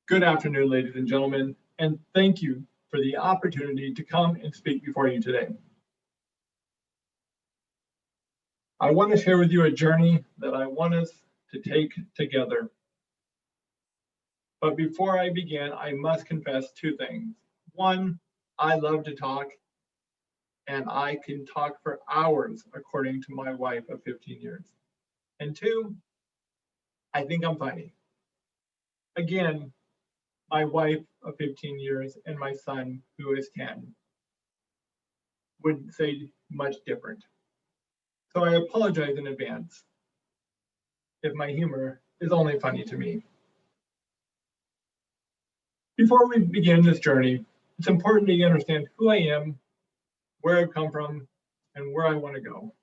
Good afternoon, ladies and gentlemen, and thank you for the opportunity to come and speak before you today. I want to share with you a journey that I want us to take together. But before I begin, I must confess two things. One, I love to talk, and I can talk for hours, according to my wife of 15 years. And two, I think I'm funny. Again, my wife of 15 years and my son, who is 10, wouldn't say much different. So I apologize in advance if my humor is only funny to me. Before we begin this journey, it's important to understand who I am, where I've come from, and where I want to go.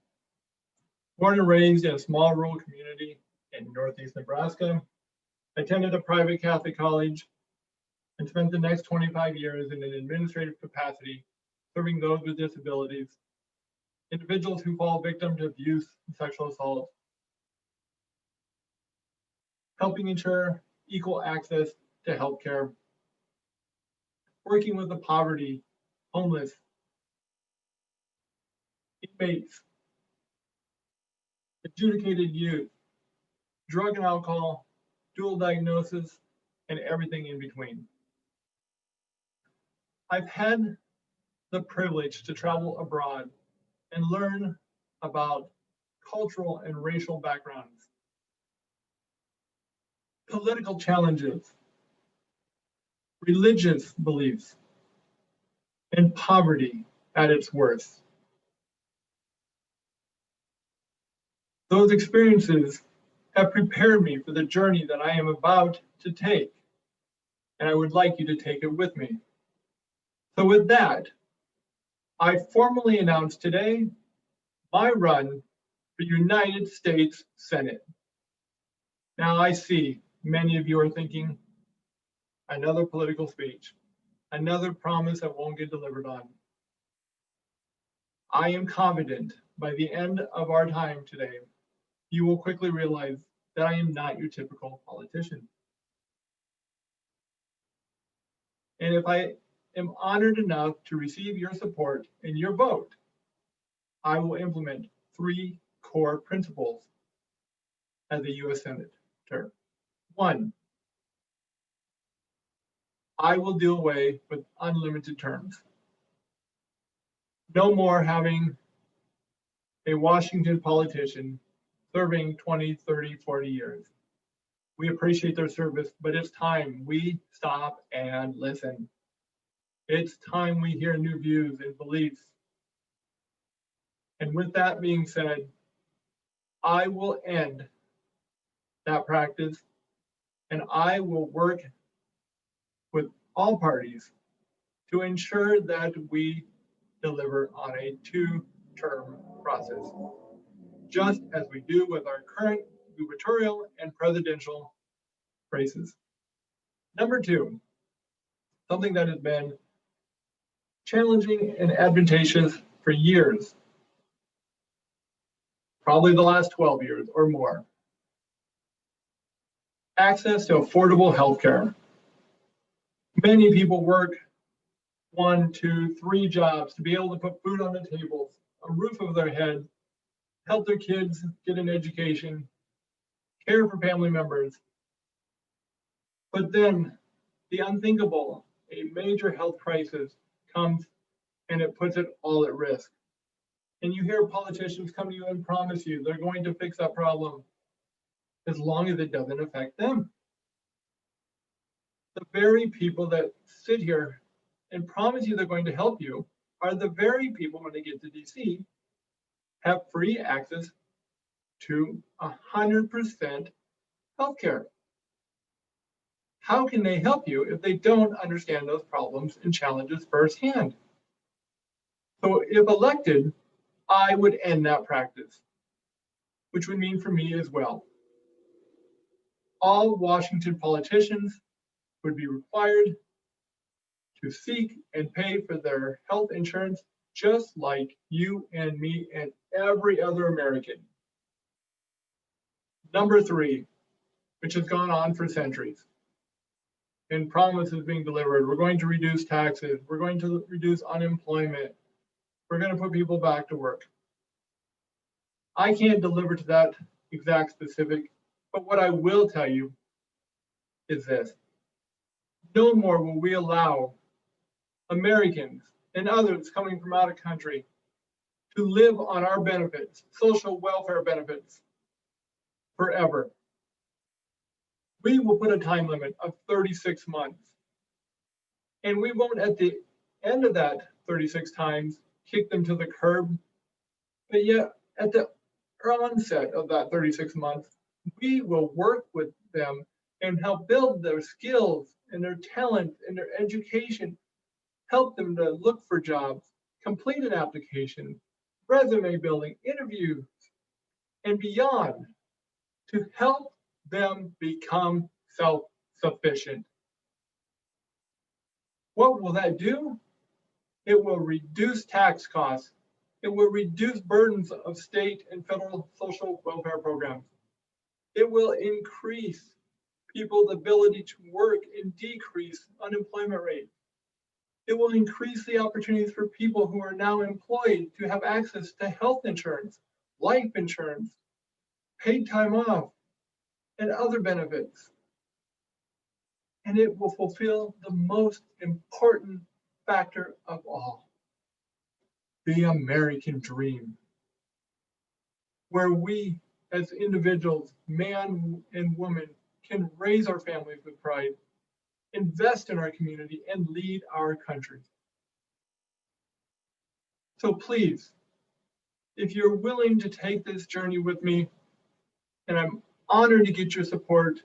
Born and raised in a small rural community in Northeast Nebraska, attended a private Catholic college, and spent the next 25 years in an administrative capacity, serving those with disabilities, individuals who fall victim to abuse and sexual assault, helping ensure equal access to healthcare, working with the poverty, homeless, inmates, adjudicated youth, drug and alcohol, dual diagnosis, and everything in between. I've had the privilege to travel abroad and learn about cultural and racial backgrounds, political challenges, religious beliefs, and poverty at its worst. Those experiences have prepared me for the journey that I am about to take, and I would like you to take it with me. So with that, I formally announce today my run for United States Senate. Now I see many of you are thinking, another political speech, another promise that won't get delivered on. I am confident by the end of our time today, you will quickly realize that I am not your typical politician. And if I am honored enough to receive your support and your vote, I will implement 3 core principles as a U.S. Senator. 1, I will do away with unlimited terms. No more having a Washington politician serving 20, 30, 40 years. We appreciate their service, but it's time we stop and listen. It's time we hear new views and beliefs. And with that being said, I will end that practice and I will work with all parties to ensure that we deliver on a 2-term process, just as we do with our current gubernatorial and presidential races. Number 2, something that has been challenging and advantageous for years, probably the last 12 years or more. Access to affordable healthcare. Many people work 1, 2, 3 jobs to be able to put food on the tables, a roof over their head, help their kids get an education, care for family members. But then the unthinkable, a major health crisis comes and it puts it all at risk. And you hear politicians come to you and promise you they're going to fix that problem as long as it doesn't affect them. The very people that sit here and promise you they're going to help you are the very people, when they get to DC, have free access to 100% healthcare. How can they help you if they don't understand those problems and challenges firsthand? So if elected, I would end that practice, which would mean for me as well. All Washington politicians would be required to seek and pay for their health insurance just like you and me and every other American. Number 3, which has gone on for centuries. and promises being delivered. We're going to reduce taxes. We're going to reduce unemployment. We're going to put people back to work. I can't deliver to that exact specific, but what I will tell you is this. No more will we allow Americans and others coming from out of country to live on our benefits, social welfare benefits, forever. We will put a time limit of 36 months. And we won't at the end of that 36 times kick them to the curb, but yet at the onset of that 36 months, we will work with them and help build their skills and their talent and their education, help them to look for jobs, complete an application, resume building, interviews, and beyond to help them become self-sufficient. What will that do? It will reduce tax costs. It will reduce burdens of state and federal social welfare programs. It will increase people's ability to work and decrease unemployment rate. It will increase the opportunities for people who are now employed to have access to health insurance, life insurance, paid time off, and other benefits. And it will fulfill the most important factor of all, the American dream, where we as individuals, man and woman, can raise our families with pride, invest in our community, and lead our country. So please, if you're willing to take this journey with me, and I'm honored to get your support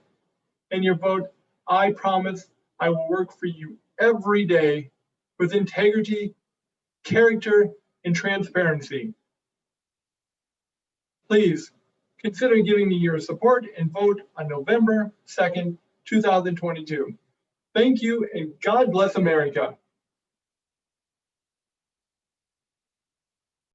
and your vote, I promise I will work for you every day with integrity, character, and transparency. Please consider giving me your support and vote on November 2nd, 2022. Thank you, and God bless America.